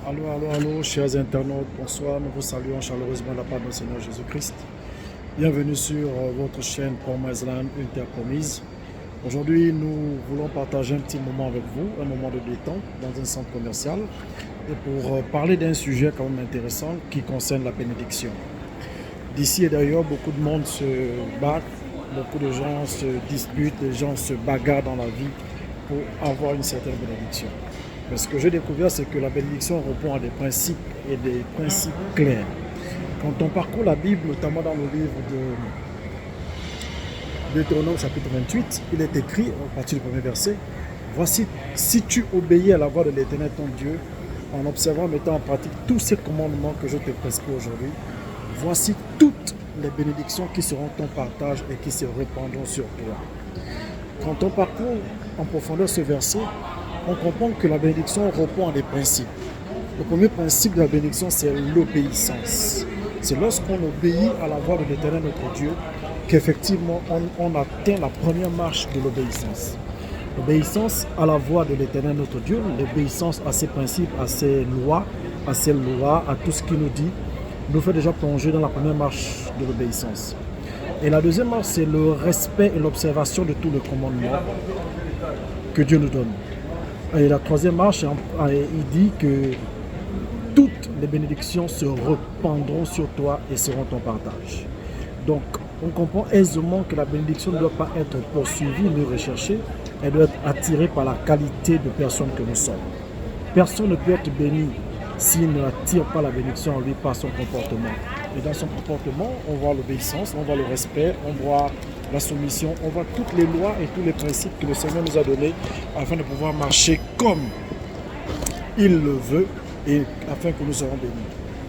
Allô, chers internautes, bonsoir. Nous vous saluons chaleureusement de la part de notre Seigneur Jésus-Christ. Bienvenue sur votre chaîne Promised Land, une terre promise. Aujourd'hui, nous voulons partager un petit moment avec vous, un moment de détente dans un centre commercial, et pour parler d'un sujet quand même intéressant qui concerne la bénédiction. D'ici et d'ailleurs, beaucoup de monde se bat, beaucoup de gens se disputent, les gens se bagarrent dans la vie pour avoir une certaine bénédiction. Mais ce que j'ai découvert, c'est que la bénédiction répond à des principes et des principes clairs. Quand on parcourt la Bible, notamment dans le livre de Deutéronome chapitre 28, il est écrit, à partir du premier verset, « Voici, si tu obéis à la voix de l'Éternel ton Dieu, en observant et mettant en pratique tous ces commandements que je te prescris aujourd'hui, voici toutes les bénédictions qui seront ton partage et qui se répandront sur toi. » Quand on parcourt en profondeur ce verset, on comprend que la bénédiction répond à des principes. Le premier principe de la bénédiction, c'est l'obéissance. C'est lorsqu'on obéit à la voix de l'Éternel notre Dieu qu'effectivement on atteint la première marche de l'obéissance. L'obéissance à la voix de l'Éternel notre Dieu, l'obéissance à ses principes, à ses lois, à tout ce qu'il nous dit, nous fait déjà plonger dans la première marche de l'obéissance. Et la deuxième marche, c'est le respect et l'observation de tous les commandements que Dieu nous donne. Et la troisième marche, il dit que toutes les bénédictions se répandront sur toi et seront ton partage. Donc, on comprend aisément que la bénédiction ne doit pas être poursuivie ni recherchée, elle doit être attirée par la qualité de personne que nous sommes. Personne ne peut être béni s'il n'attire pas la bénédiction en lui par son comportement. Et dans son comportement, on voit l'obéissance, on voit le respect, on voit la soumission, on voit toutes les lois et tous les principes que le Seigneur nous a donnés afin de pouvoir marcher comme il le veut et afin que nous serons bénis.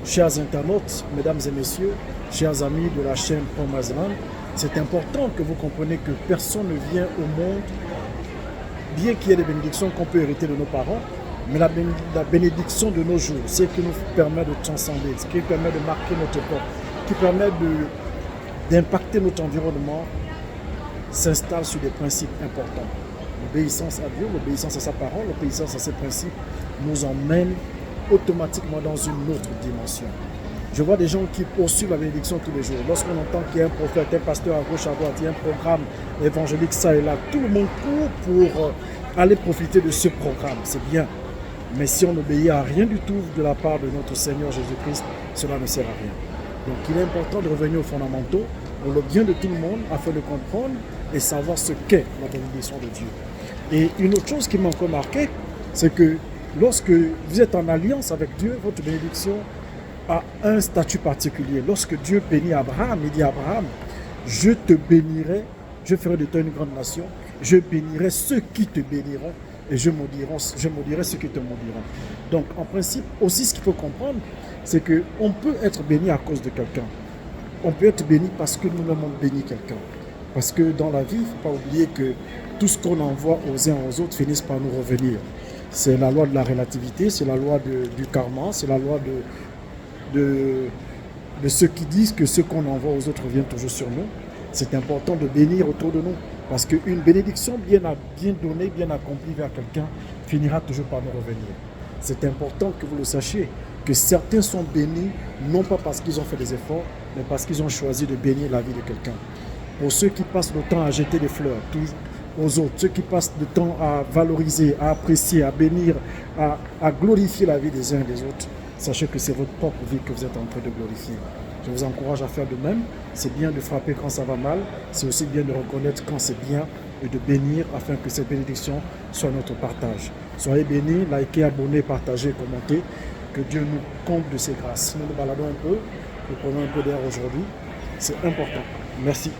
Chers internautes, mesdames et messieurs, chers amis de la chaîne Promised Land, c'est important que vous compreniez que personne ne vient au monde, bien qu'il y ait des bénédictions qu'on peut hériter de nos parents, mais la bénédiction de nos jours, c'est ce qui nous permet de transcender, ce qui permet de marquer notre époque, qui permet d'impacter notre environnement, s'installe sur des principes importants. L'obéissance à Dieu, l'obéissance à sa parole, l'obéissance à ses principes nous emmène automatiquement dans une autre dimension. Je vois des gens qui poursuivent la bénédiction tous les jours. Lorsqu'on entend qu'il y a un prophète, un pasteur à gauche, à droite, il y a un programme évangélique, ça et là, tout le monde court pour aller profiter de ce programme. C'est bien. Mais si on n'obéit à rien du tout de la part de notre Seigneur Jésus-Christ, cela ne sert à rien. Donc il est important de revenir aux fondamentaux pour le bien de tout le monde afin de comprendre et savoir ce qu'est la bénédiction de Dieu. Et une autre chose qui m'a encore marqué, c'est que lorsque vous êtes en alliance avec Dieu, votre bénédiction a un statut particulier. Lorsque Dieu bénit Abraham, il dit à Abraham, je te bénirai, je ferai de toi une grande nation, je bénirai ceux qui te béniront et je maudirai ceux qui te maudiront. Donc en principe, aussi ce qu'il faut comprendre, c'est qu'on peut être béni à cause de quelqu'un. On peut être béni parce que nous-mêmes on bénit quelqu'un. Parce que dans la vie, il ne faut pas oublier que tout ce qu'on envoie aux uns aux autres finisse par nous revenir. C'est la loi de la relativité, c'est la loi du karma, c'est la loi de ceux qui disent que ce qu'on envoie aux autres revient toujours sur nous. C'est important de bénir autour de nous. Parce qu'une bénédiction bien donnée, bien accomplie vers quelqu'un finira toujours par nous revenir. C'est important que vous le sachiez, que certains sont bénis, non pas parce qu'ils ont fait des efforts, mais parce qu'ils ont choisi de bénir la vie de quelqu'un. Pour ceux qui passent le temps à jeter des fleurs aux autres, ceux qui passent le temps à valoriser, à apprécier, à bénir, à glorifier la vie des uns et des autres, sachez que c'est votre propre vie que vous êtes en train de glorifier. Je vous encourage à faire de même. C'est bien de frapper quand ça va mal, c'est aussi bien de reconnaître quand c'est bien et de bénir afin que cette bénédiction soit notre partage. Soyez bénis, likez, abonnez, partagez, commentez. Que Dieu nous comble de ses grâces. Nous nous baladons un peu, nous prenons un peu d'air aujourd'hui. C'est important. Merci.